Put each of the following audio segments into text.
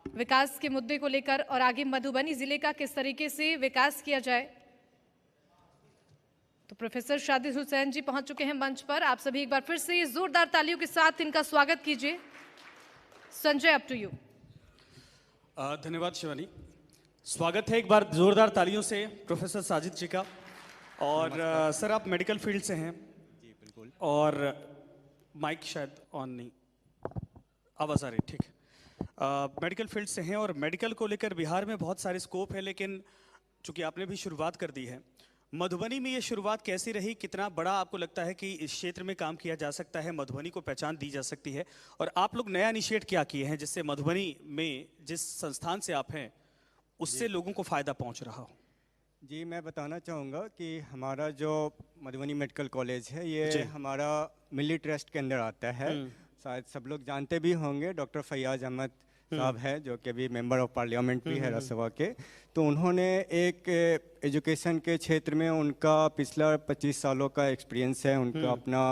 विकास के मुद्दे को लेकर और आगे मधुबनी जिले का किस तरीके से विकास किया जाए। तो प्रोफेसर शादिद हुसैन जी पहुंच चुके हैं मंच पर। आप सभी एक बार फिर से जोरदार तालियों के साथ इनका स्वागत कीजिए। Sanjay, up to you. धन्यवाद शिवानी। स्वागत है एक बार जोरदार तालियों से प्रोफेसर साजिद जी का। और सर, आप मेडिकल फील्ड से हैं। जी बिल्कुल। और माइक शायद ऑन नहीं, आवाज़ आ रही, ठीक है। मेडिकल फील्ड से हैं और मेडिकल को लेकर बिहार में बहुत सारे स्कोप है, लेकिन चूंकि आपने भी शुरुआत कर दी है, मधुबनी में ये शुरुआत कैसी रही? कितना बड़ा आपको लगता है कि इस क्षेत्र में काम किया जा सकता है, मधुबनी को पहचान दी जा सकती है? और आप लोग नया इनिशिएट क्या किए हैं जिससे मधुबनी में जिस संस्थान से आप हैं उससे लोगों को फ़ायदा पहुंच रहा हो? जी, मैं बताना चाहूँगा कि हमारा जो मधुबनी मेडिकल कॉलेज है ये हमारा मिली ट्रस्ट के अंदर आता है। शायद सब लोग जानते भी होंगे, डॉक्टर फैयाज अहमद साहब है जो कि अभी मेंबर ऑफ पार्लियामेंट भी है राज्यसभा के। तो उन्होंने एक एजुकेशन के क्षेत्र में उनका पिछला 25 सालों का एक्सपीरियंस है। उनका अपना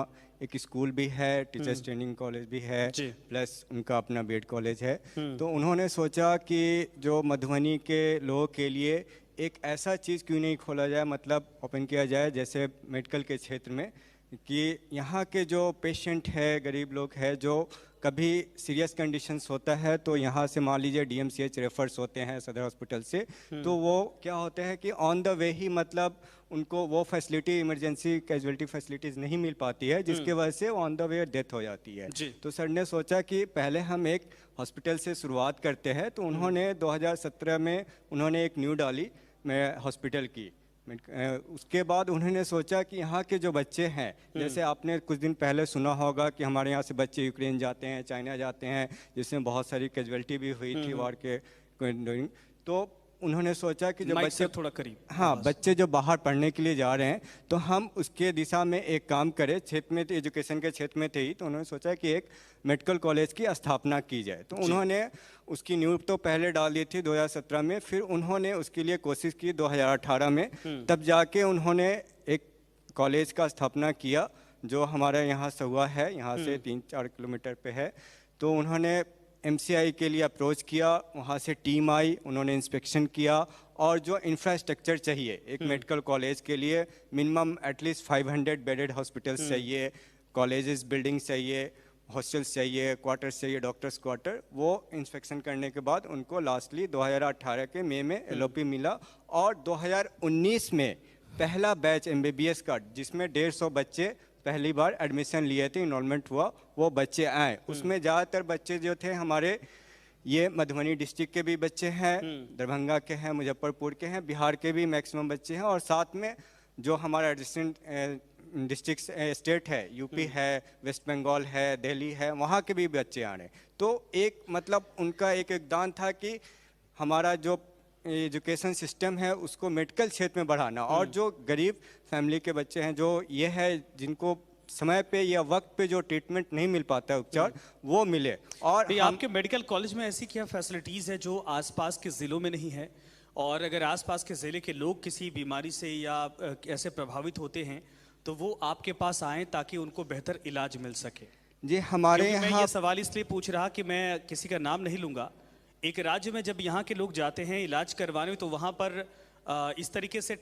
एक स्कूल भी है, टीचर्स ट्रेनिंग कॉलेज भी है, प्लस उनका अपना बीएड कॉलेज है। तो उन्होंने सोचा कि जो मधुबनी के लोगों के लिए एक ऐसा चीज़ क्यों नहीं खोला जाए, मतलब ओपन किया जाए जैसे मेडिकल के क्षेत्र में, कि यहाँ के जो पेशेंट है, गरीब लोग हैं, जो कभी सीरियस कंडीशंस होता है तो यहाँ से मान लीजिए डीएमसीएच रेफर्स होते हैं सदर हॉस्पिटल से, तो वो क्या होते हैं कि ऑन द वे ही मतलब उनको वो फैसिलिटी, इमरजेंसी कैजुअलिटी फैसिलिटीज़ नहीं मिल पाती है, जिसके वजह से ऑन द वे डेथ हो जाती है। तो सर ने सोचा कि पहले हम एक हॉस्पिटल से शुरुआत करते हैं। तो उन्होंने 2017 में उन्होंने एक न्यू डाली में हॉस्पिटल की। उसके बाद उन्होंने सोचा कि यहाँ के जो बच्चे हैं, जैसे आपने कुछ दिन पहले सुना होगा कि हमारे यहाँ से बच्चे यूक्रेन जाते हैं, चाइना जाते हैं, जिसमें बहुत सारी कैजुअलिटी भी हुई थी वार के। तो उन्होंने सोचा कि जो बच्चे थोड़ा करीब, हाँ, बच्चे जो बाहर पढ़ने के लिए जा रहे हैं तो हम उसके दिशा में एक काम करें। क्षेत्र में एजुकेशन के क्षेत्र में थे ही, तो उन्होंने सोचा कि एक मेडिकल कॉलेज की स्थापना की जाए। तो उन्होंने उसकी नींव तो पहले डाल दी थी 2017 में, फिर उन्होंने उसके लिए कोशिश की 2018 में, तब जाके उन्होंने एक कॉलेज का स्थापना किया जो हमारे यहाँ से हुआ है, यहाँ से 3-4 किलोमीटर पे है। तो उन्होंने एमसीआई के लिए अप्रोच किया, वहाँ से टीम आई, उन्होंने इंस्पेक्शन किया और जो इंफ्रास्ट्रक्चर चाहिए एक मेडिकल कॉलेज के लिए, मिनिमम एटलीस्ट 500 बेडेड हॉस्पिटल्स चाहिए, कॉलेजेस बिल्डिंग चाहिए, हॉस्टल्स चाहिए, क्वार्टर्स चाहिए, डॉक्टर्स क्वार्टर, वो इंस्पेक्शन करने के बाद उनको लास्टली 2018 के मई में एलओपी मिला। और 2019 में पहला बैच एमबीबीएस का, जिसमें 150 बच्चे पहली बार एडमिशन लिए थे, इनरोलमेंट हुआ, वो बच्चे आए। उसमें ज़्यादातर बच्चे जो थे हमारे ये मधुबनी डिस्ट्रिक्ट के भी बच्चे हैं, दरभंगा के हैं, मुजफ्फरपुर के हैं, बिहार के भी मैक्सिमम बच्चे हैं, और साथ में जो हमारा एडजेसेंट डिस्ट्रिक्ट स्टेट है, यूपी है, वेस्ट बंगाल है, दिल्ली है, वहाँ के भी बच्चे आ रहे हैं। तो एक मतलब उनका एक योगदान था कि हमारा जो एजुकेशन सिस्टम है उसको मेडिकल क्षेत्र में बढ़ाना, और जो गरीब फैमिली के बच्चे हैं, जो ये है जिनको समय पे या वक्त पे जो ट्रीटमेंट नहीं मिल पाता है, उपचार, वो मिले। और आपके मेडिकल कॉलेज में ऐसी क्या फैसिलिटीज़ है जो आसपास के ज़िलों में नहीं है? और अगर आसपास के ज़िले के लोग किसी बीमारी से या ऐसे प्रभावित होते हैं तो वो आपके पास आएँ ताकि उनको बेहतर इलाज मिल सके? जी, हमारे यहाँ मैं ये सवाल इसलिए पूछ रहा कि मैं किसी का नाम नहीं लूँगा। एक राज्य में जब यहाँ के लोग जाते हैं इलाज करवाने, तो वहाँ पर इस तरीके से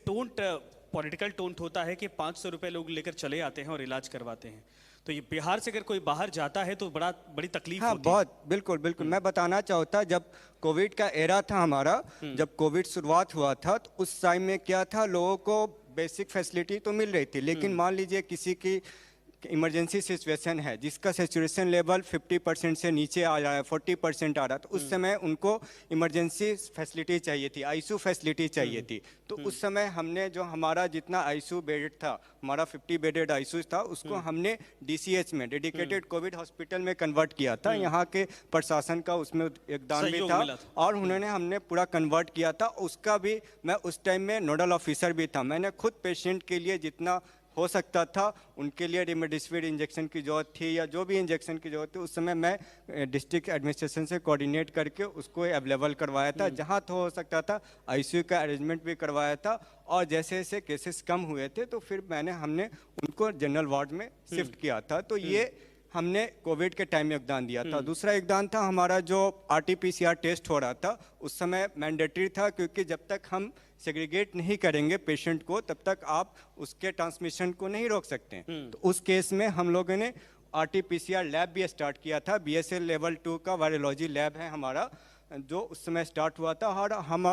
पॉलिटिकल टोंट होता है कि 500 रुपये लोग लेकर चले आते हैं और इलाज करवाते हैं। तो ये बिहार से अगर कोई बाहर जाता है तो बड़ी तकलीफ होती है। बहुत, बिल्कुल बिल्कुल। मैं बताना चाहता, जब कोविड का एरा था हमारा, जब कोविड शुरुआत हुआ था, तो उस टाइम में क्या था, लोगों को बेसिक फैसिलिटी तो मिल रही थी, लेकिन मान लीजिए किसी की इमरजेंसी सिचुएशन है जिसका सैचुरेशन लेवल 50% से नीचे आ रहा है, 40% आ रहा है, तो उस समय उनको इमरजेंसी फैसिलिटी चाहिए थी, आईसीयू फैसिलिटी चाहिए थी। तो उस समय हमने जो हमारा जितना आईसीयू बेडेड था, हमारा 50 बेडेड आईसीयू था, उसको हमने डीसीएच में, डेडिकेटेड कोविड हॉस्पिटल में कन्वर्ट किया था। यहाँ के प्रशासन का उसमें योगदान भी था और उन्होंने हमने पूरा कन्वर्ट किया था। उसका भी मैं उस टाइम में नोडल ऑफिसर भी था। मैंने खुद पेशेंट के लिए जितना हो सकता था उनके लिए रेमडेसिविर इंजेक्शन की ज़रूरत थी या जो भी इंजेक्शन की ज़रूरत थी, उस समय मैं डिस्ट्रिक्ट एडमिनिस्ट्रेशन से कोऑर्डिनेट करके उसको अवेलेबल करवाया था। जहाँ तो हो सकता था आईसीयू का अरेंजमेंट भी करवाया था। और जैसे जैसे केसेस कम हुए थे तो फिर हमने उनको जनरल वार्ड में शिफ्ट किया था। तो ये हमने कोविड के टाइम में योगदान दिया था। दूसरा योगदान था हमारा जो RT-PCR टेस्ट हो रहा था, उस समय मैंडेटरी था, क्योंकि जब तक हम सेग्रीगेट नहीं करेंगे पेशेंट को तब तक आप उसके ट्रांसमिशन को नहीं रोक सकते। तो उस केस में हम लोगों ने RT-PCR लैब भी स्टार्ट किया था। BSL लेवल 2 का वायरोलॉजी लैब है हमारा, जो उस समय स्टार्ट हुआ था। और हम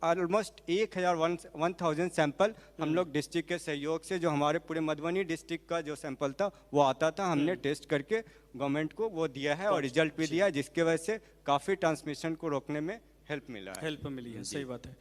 ऑलमोस्ट 1000 सैंपल हम लोग डिस्ट्रिक्ट के सहयोग से, जो हमारे पूरे मधुबनी डिस्ट्रिक्ट का जो सैंपल था वो आता था, हमने टेस्ट करके गवर्नमेंट को वो दिया है और रिजल्ट भी दिया है, जिसके वजह से काफ़ी ट्रांसमिशन को रोकने में हेल्प मिला है। हेल्प मिली है, सही बात है।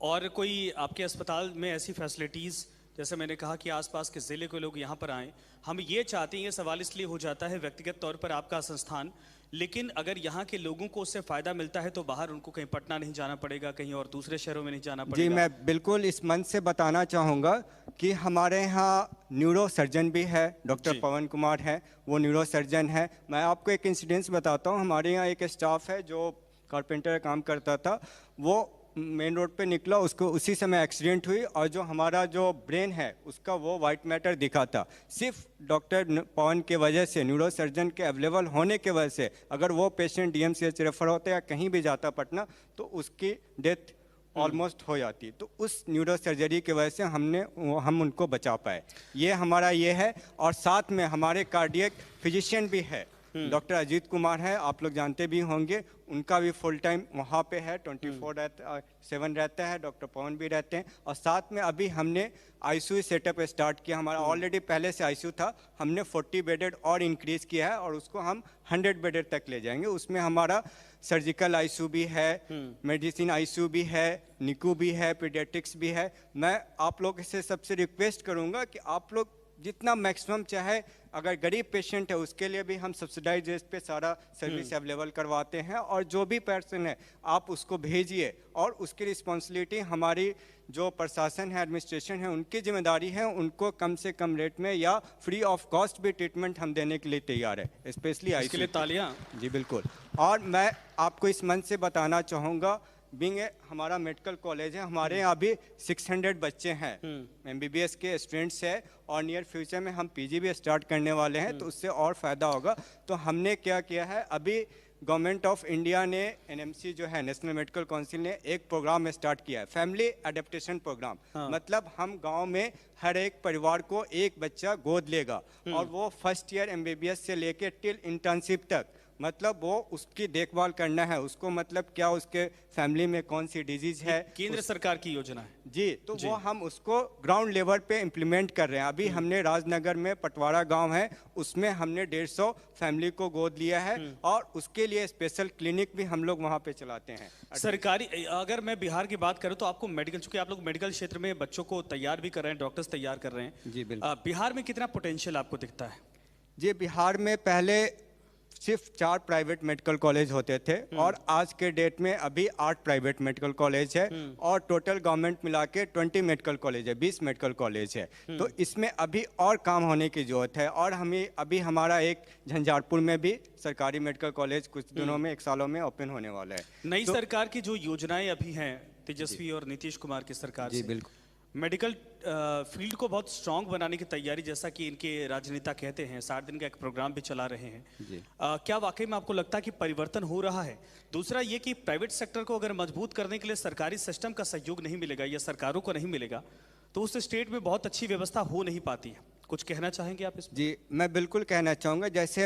और कोई आपके अस्पताल में ऐसी फैसिलिटीज़, जैसे मैंने कहा कि आसपास के ज़िले के लोग यहाँ पर आएँ, हम ये चाहते हैं, ये सवाल इसलिए हो जाता है व्यक्तिगत तौर पर आपका संस्थान, लेकिन अगर यहाँ के लोगों को उससे फ़ायदा मिलता है तो बाहर उनको कहीं पटना नहीं जाना पड़ेगा, कहीं और दूसरे शहरों में नहीं जाना पड़ेगा। जी, मैं बिल्कुल इस मंच से बताना चाहूँगा कि हमारे यहाँ न्यूरो सर्जन भी है, डॉक्टर पवन कुमार है, वो न्यूरो सर्जन है। मैं आपको एक इंसिडेंस बताता हूँ। हमारे यहाँ एक स्टाफ है जो कारपेंटर का काम करता था, वो मेन रोड पे निकला, उसको उसी समय एक्सीडेंट हुई और जो हमारा जो ब्रेन है उसका वो वाइट मैटर दिखा था। सिर्फ डॉक्टर पवन के वजह से, न्यूरो सर्जन के अवेलेबल होने के वजह से, अगर वो पेशेंट DMCH रेफर होता या कहीं भी जाता पटना तो उसकी डेथ ऑलमोस्ट हो जाती। तो उस न्यूरो सर्जरी की वजह से हम उनको बचा पाए। ये हमारा ये है। और साथ में हमारे कार्डियक फिजिशियन भी है, डॉक्टर अजीत कुमार है, आप लोग जानते भी होंगे, उनका भी फुल टाइम वहाँ पे है, 24/7 रहता है। डॉक्टर पवन भी रहते हैं। और साथ में अभी हमने ICU सेटअप स्टार्ट किया। हमारा ऑलरेडी पहले से ICU था, हमने 40 बेडेड और इंक्रीज़ किया है और उसको हम 100 बेडेड तक ले जाएंगे। उसमें हमारा सर्जिकल ICU भी है, मेडिसिन ICU भी है, NICU भी है, पीडियाट्रिक्स भी है। मैं आप लोग से सबसे रिक्वेस्ट करूँगा कि आप लोग जितना मैक्सिमम चाहे, अगर गरीब पेशेंट है उसके लिए भी हम सब्सिडाइज रेट पे सारा सर्विस अवेलेबल करवाते हैं। और जो भी पर्सन है आप उसको भेजिए, और उसकी रिस्पॉन्सिबिलिटी हमारी जो प्रशासन है, एडमिनिस्ट्रेशन है, उनकी जिम्मेदारी है, उनको कम से कम रेट में या फ्री ऑफ कॉस्ट भी ट्रीटमेंट हम देने के लिए तैयार है, स्पेशली इसके लिए तालियां। जी बिल्कुल। और मैं आपको इस मंच से बताना चाहूँगा, बिंग हमारा मेडिकल कॉलेज है, हमारे यहाँ अभी 600 बच्चे हैं, MBBS के स्टूडेंट्स हैं, और नियर फ्यूचर में हम PG भी स्टार्ट करने वाले हैं, तो उससे और फ़ायदा होगा। तो हमने क्या किया है, अभी गवर्नमेंट ऑफ इंडिया ने, NMC जो है, नेशनल मेडिकल काउंसिल ने एक प्रोग्राम स्टार्ट किया है, फैमिली एडेप्टेशन प्रोग्राम। मतलब हम गांव में हर एक परिवार को एक बच्चा गोद लेगा, और वो फर्स्ट ईयर MBBS से लेके टिल इंटर्नशिप तक, मतलब वो उसकी देखभाल करना है उसको, मतलब क्या उसके फैमिली में कौन सी डिजीज है। केंद्र सरकार की योजना है जी, तो वो हम उसको ग्राउंड लेवल पे इम्प्लीमेंट कर रहे हैं। अभी हमने राजनगर में पटवारा गांव है, उसमें हमने 150 फैमिली को गोद लिया है, और उसके लिए स्पेशल क्लिनिक भी हम लोग वहाँ पे चलाते हैं सरकारी। अगर मैं बिहार की बात करूँ तो आपको मेडिकल, चूंकि आप लोग मेडिकल क्षेत्र में बच्चों को तैयार भी कर रहे हैं, डॉक्टर्स तैयार कर रहे हैं। जी बिल्कुल। बिहार में कितना पोटेंशियल आपको दिखता है? जी, बिहार में पहले सिर्फ 4 प्राइवेट मेडिकल कॉलेज होते थे, और आज के डेट में अभी 8 प्राइवेट मेडिकल कॉलेज है, और टोटल गवर्नमेंट मिला के 20 मेडिकल कॉलेज है, 20 मेडिकल कॉलेज है। तो इसमें अभी और काम होने की ज़रूरत है। और हमें अभी हमारा एक झंझारपुर में भी सरकारी मेडिकल कॉलेज कुछ दिनों में, 1 सालों में ओपन होने वाला है। नई सरकार की जो योजनाएं अभी हैं, तेजस्वी और नीतीश कुमार की सरकार जी से, बिल्कुल, मेडिकल फील्ड को बहुत स्ट्रांग बनाने की तैयारी, जैसा कि इनके राजनेता कहते हैं, 60 दिन का एक प्रोग्राम भी चला रहे हैं। क्या वाकई में आपको लगता है कि परिवर्तन हो रहा है? दूसरा ये कि प्राइवेट सेक्टर को अगर मजबूत करने के लिए सरकारी सिस्टम का सहयोग नहीं मिलेगा या सरकारों को नहीं मिलेगा, तो उस स्टेट में बहुत अच्छी व्यवस्था हो नहीं पाती है। कुछ कहना चाहेंगे आप इसमें? जी, मैं बिल्कुल कहना चाहूँगा। जैसे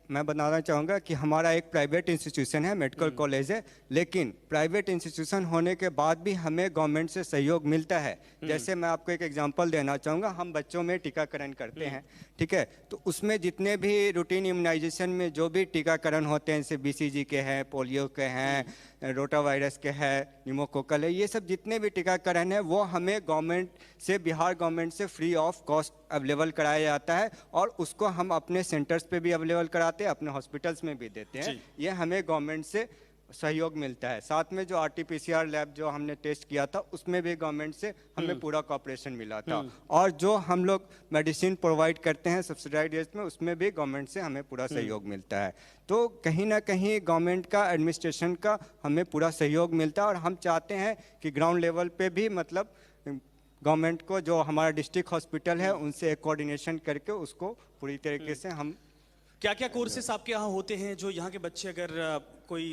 मैं बताना चाहूँगा कि हमारा एक प्राइवेट इंस्टीट्यूशन है, मेडिकल कॉलेज है, लेकिन प्राइवेट इंस्टीट्यूशन होने के बाद भी हमें गवर्नमेंट से सहयोग मिलता है। जैसे मैं आपको एक एग्जांपल देना चाहूँगा, हम बच्चों में टीकाकरण करते हैं, ठीक है, तो उसमें जितने भी रूटीन इम्यूनाइजेशन में जो भी टीकाकरण होते हैं, जैसे BCG के हैं, पोलियो के हैं, रोटा वायरस के है, न्यूमोकोकल है, ये सब जितने भी टीकाकरण है वो हमें गवर्नमेंट से, बिहार गवर्नमेंट से फ्री ऑफ कॉस्ट अवेलेबल कराया जाता है, और उसको हम अपने सेंटर्स पे भी अवेलेबल कराते हैं, अपने हॉस्पिटल्स में भी देते हैं। ये हमें गवर्नमेंट से सहयोग मिलता है। साथ में जो RT-PCR लैब जो हमने टेस्ट किया था, उसमें भी गवर्नमेंट से हमें पूरा कॉपरेशन मिला था। और जो हम लोग मेडिसिन प्रोवाइड करते हैं सब्सिडाइज्ड रेट में, उसमें भी गवर्नमेंट से हमें पूरा सहयोग मिलता है। तो कहीं ना कहीं गवर्नमेंट का, एडमिनिस्ट्रेशन का हमें पूरा सहयोग मिलता है, और हम चाहते हैं कि ग्राउंड लेवल पे भी, मतलब गवर्नमेंट को, जो हमारा डिस्ट्रिक्ट हॉस्पिटल है, उनसे एक कोऑर्डिनेशन करके उसको पूरी तरीके से हम क्या क्या कोर्सेस आपके यहाँ होते हैं जो यहाँ के बच्चे, अगर कोई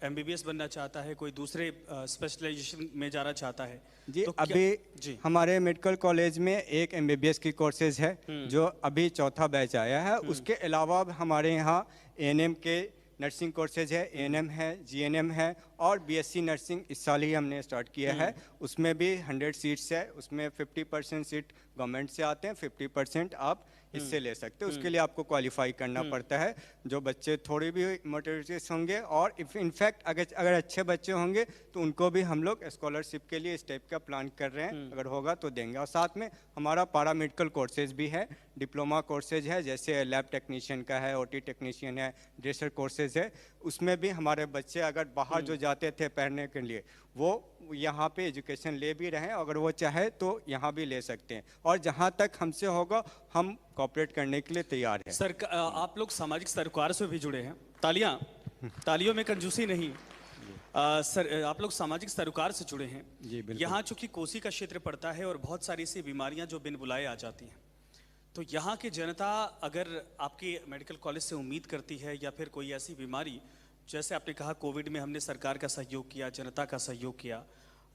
एमबीबीएस बनना चाहता है, कोई दूसरे स्पेशलाइजेशन में जाना चाहता है? जी तो अभी हमारे मेडिकल कॉलेज में एक एमबीबीएस की कोर्सेज है जो अभी चौथा बैच आया है। उसके अलावा हमारे यहाँ एएनएम के नर्सिंग कोर्सेज है, एएनएम है, जीएनएम है और बीएससी नर्सिंग इस साल ही हमने स्टार्ट किया है। उसमें भी 100 सीट्स है, उसमें 50% सीट गवर्नमेंट से आते हैं, 50% आप इससे ले सकते हैं। उसके लिए आपको क्वालिफाई करना पड़ता है। जो बच्चे थोड़ी भी मोटिवेटेड होंगे और इनफैक्ट अगर अच्छे बच्चे होंगे तो उनको भी हम लोग स्कॉलरशिप के लिए इस टाइप का प्लान कर रहे हैं, अगर होगा तो देंगे। और साथ में हमारा पारा मेडिकल कोर्सेज भी है, डिप्लोमा कोर्सेज है, जैसे लैब टेक्नीशियन का है, ओटी टेक्नीशियन है, ड्रेसर कोर्सेज है। उसमें भी हमारे बच्चे अगर बाहर जो जाते थे पढ़ने के लिए वो यहाँ पे एजुकेशन ले भी रहे हैं, अगर वो चाहे तो यहाँ भी ले सकते हैं। और जहाँ तक हमसे होगा हम कॉपरेट करने के लिए तैयार हैं। सर, आप लोग सामाजिक सरोकार से भी जुड़े हैं, तालियों में कंजूसी नहीं। सर, आप लोग सामाजिक सरोकार से जुड़े हैं। जी बिल्कुल। यहाँ चूंकि कोसी का क्षेत्र पड़ता है और बहुत सारी ऐसी बीमारियाँ जो बिन बुलाए आ जाती हैं, तो यहाँ की जनता अगर आपके मेडिकल कॉलेज से उम्मीद करती है, या फिर कोई ऐसी बीमारी, जैसे आपने कहा कोविड में हमने सरकार का सहयोग किया, जनता का सहयोग किया,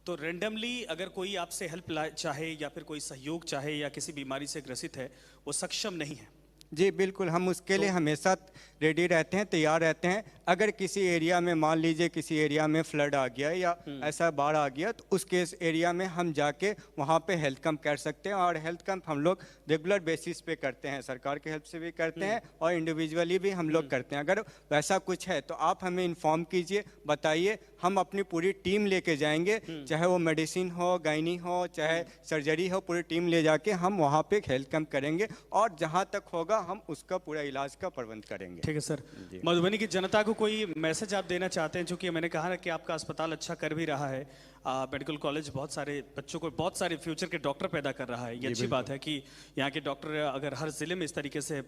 तो रेंडमली अगर कोई आपसे हेल्प चाहे या फिर कोई सहयोग चाहे या किसी बीमारी से ग्रसित है, वो सक्षम नहीं है। जी बिल्कुल, हम उसके लिए हमेशा रेडी रहते हैं, तैयार रहते हैं। अगर किसी एरिया में मान लीजिए किसी एरिया में फ्लड आ गया या ऐसा बाढ़ आ गया, तो उस केस एरिया में हम जाके वहाँ पे हेल्थ कैंप कर सकते हैं। और हेल्थ कैंप हम लोग रेगुलर बेसिस पे करते हैं, सरकार की हेल्प से भी करते हैं और इंडिविजुअली भी हम लोग करते हैं। अगर वैसा कुछ है तो आप हमें इन्फॉर्म कीजिए, बताइए, हम अपनी पूरी टीम लेके जाएंगे, चाहे वो मेडिसिन हो, गायनी हो, चाहे सर्जरी हो, पूरी टीम ले जाके हम वहाँ पे हेल्थ कैंप करेंगे और जहाँ तक होगा हम उसका पूरा इलाज का प्रबंध करेंगे। ठीक है सर। मधुबनी की जनता को कोई मैसेज आप देना चाहते हैं? चूंकि मैंने कहा ना कि आपका अस्पताल अच्छा कर भी रहा है, मेडिकल कॉलेज बहुत सारे बच्चों को, बहुत सारे फ्यूचर के डॉक्टर पैदा कर रहा है। ये अच्छी बात है कि यहाँ के डॉक्टर अगर हर जिले में इस तरीके से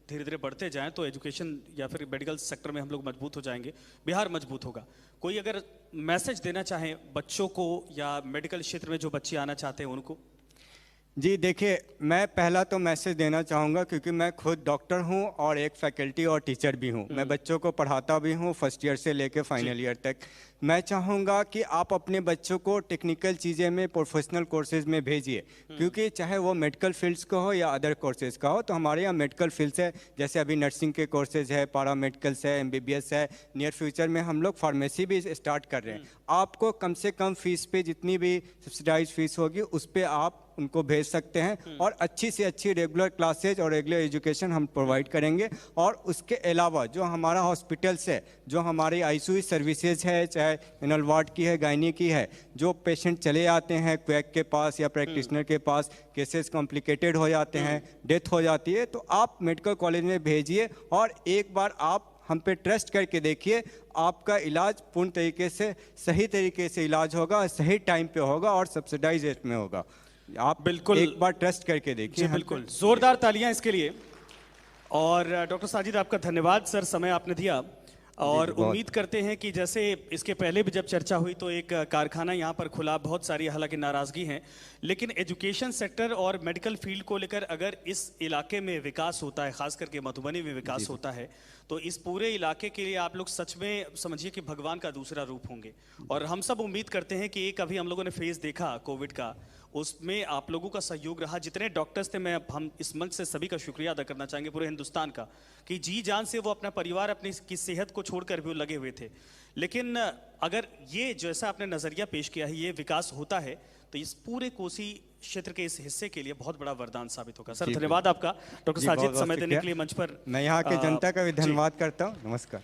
धीरे धीरे बढ़ते जाएं तो एजुकेशन या फिर मेडिकल सेक्टर में हम लोग मजबूत हो जाएंगे, बिहार मजबूत होगा। कोई अगर मैसेज देना चाहें बच्चों को या मेडिकल क्षेत्र में जो बच्चे आना चाहते हैं उनको? जी देखिए, मैं पहला तो मैसेज देना चाहूँगा क्योंकि मैं खुद डॉक्टर हूँ और एक फैकल्टी और टीचर भी हूँ। मैं बच्चों को पढ़ाता भी हूँ फर्स्ट ईयर से लेकर फाइनल ईयर तक। मैं चाहूँगा कि आप अपने बच्चों को टेक्निकल चीज़ें में, प्रोफेशनल कोर्सेज में भेजिए, क्योंकि चाहे वो मेडिकल फील्ड्स का हो या अदर कोर्सेज का हो। तो हमारे यहाँ मेडिकल फील्ड्स है, जैसे अभी नर्सिंग के कोर्सेज है, पारा मेडिकल्स है, एमबीबीएस है। नियर फ्यूचर में हम लोग फार्मेसी भी स्टार्ट कर रहे हैं। आपको कम से कम फीस पे, जितनी भी सब्सिडाइज फीस होगी उस पर आप उनको भेज सकते हैं और अच्छी से अच्छी रेगुलर क्लासेज और रेगुलर एजुकेशन हम प्रोवाइड करेंगे। और उसके अलावा जो हमारा हॉस्पिटल्स है, जो हमारी आईसीयू सर्विसेज है, चाहे जनरल वार्ड की है, गायनी की है, जो पेशेंट चले आते हैं क्वैक के पास या प्रैक्टिशनर के पास, केसेस कॉम्प्लिकेटेड हो जाते हैं, डेथ हो जाती है, तो आप मेडिकल कॉलेज में भेजिए और एक बार आप हम पे ट्रस्ट करके देखिए, आपका इलाज पूर्ण तरीके से, सही तरीके से इलाज होगा, सही टाइम पे होगा और सब्सिडाइज रेट में होगा। आप बिल्कुल एक बार ट्रस्ट करके देखिए। बिल्कुल, जोरदार तालियां इसके लिए। और डॉक्टर साजिद, आपका धन्यवाद सर, समय आपने दिया। और उम्मीद करते हैं कि जैसे इसके पहले भी जब चर्चा हुई तो एक कारखाना यहाँ पर खुला, बहुत सारी हालांकि नाराजगी हैं, लेकिन एजुकेशन सेक्टर और मेडिकल फील्ड को लेकर अगर इस इलाके में विकास होता है, खास करके मधुबनी में विकास होता है, तो इस पूरे इलाके के लिए आप लोग सच में समझिए कि भगवान का दूसरा रूप होंगे। और हम सब उम्मीद करते हैं कि एक अभी हम लोगों ने फेज देखा कोविड का, उसमें आप लोगों का सहयोग रहा। जितने डॉक्टर्स थे, हम इस मंच से सभी का शुक्रिया अदा करना चाहेंगे, पूरे हिंदुस्तान का, कि जी जान से वो अपना परिवार, अपनी की सेहत को छोड़कर भी वो लगे हुए थे। लेकिन अगर ये जैसा आपने नज़रिया पेश किया है, ये विकास होता है, तो इस पूरे कोसी क्षेत्र के इस हिस्से के लिए बहुत बड़ा वरदान साबित होगा। सर धन्यवाद आपका, डॉक्टर साजिद, समय देने के लिए मंच पर। मैं यहाँ के जनता का भी धन्यवाद करता हूँ। नमस्कार।